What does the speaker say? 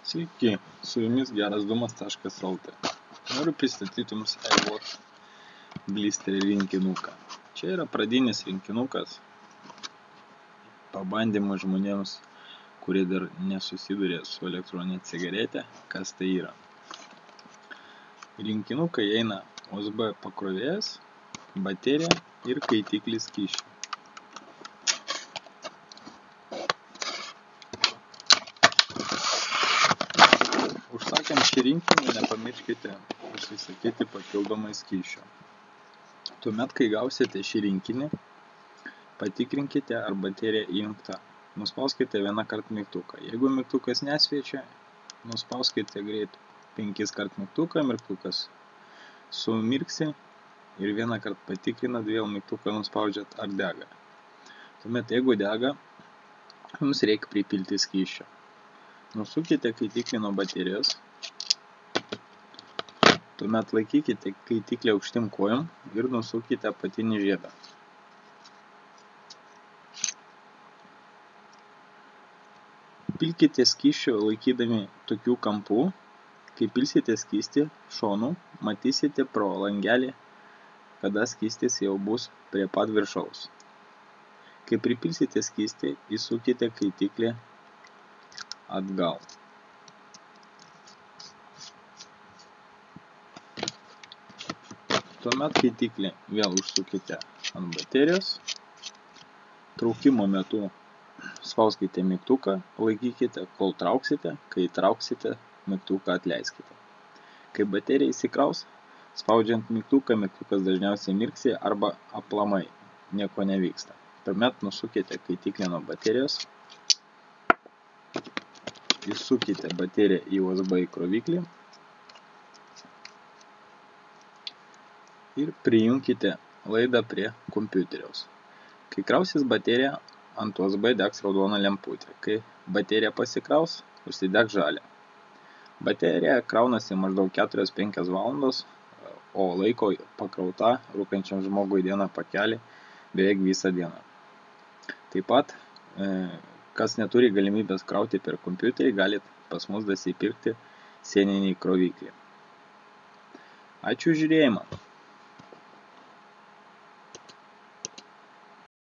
Sveiki, su jumis gerasdumas.lt. Noriu pristatyti jums iWatch blisterį rinkinuką. Čia yra pradinis rinkinukas pabandymui žmonėms, kurie dar nesusidūrė su elektroninė cigaretė, kas tai yra. Rinkinukai eina USB pakrovėjas, baterija ir kaitiklis skysčiai. Užsakant šį rinkinį nepamirškite užsisakyti papildomai skysčio. Tuomet, kai gausite šį rinkinį, patikrinkite, ar baterija įjungta. Nuspauskite vieną kartą mygtuką. Jeigu mygtukas nesviečia, nuspauskite greit 5 kart mygtuką, mygtukas sumirksi ir vieną kartą patikrinat, vėl mygtuką nuspaudžiat, ar dega. Tuomet, jeigu dega, jums reikia pripilti skysčio. Nusukite kaitiklį nuo baterijos. Tuomet laikykite kaitiklį aukštyn kojom ir nusukite apatinį žiedą. Pilkite skysčio laikydami tokių kampų. Kai pilsite skystį šonu, matysite pro langelį, kada skystis jau bus prie pat viršaus. Kai pripilsite skystį, įsukite kaitiklį atgal. Tuomet kaitiklį vėl užsukite ant baterijos. Traukimo metu spauskite mygtuką, laikykite, kol trauksite. Kai trauksite, mygtuką atleiskite. Kai baterija įsikraus, spaudžiant mygtuką, mygtukas dažniausiai mirksi arba aplamai nieko nevyksta. Tuomet nusukite kaitiklį nuo baterijos. Įsukite bateriją į USB įkroviklį ir prijunkite laidą prie kompiuteriaus. Kai krausis baterija, ant USB degs raudona lemputė. Kai baterija pasikraus, užsidegs žalia. Baterija kraunasi maždaug 4-5 valandos, o laiko pakrauta rūkančiam žmogui dieną pakelį beveik visą dieną. Taip pat, kas neturi galimybės krauti per kompiuterį, galit pas mus dasipirkti sieninį įkroviklį. Ačiū už žiūrėjimą.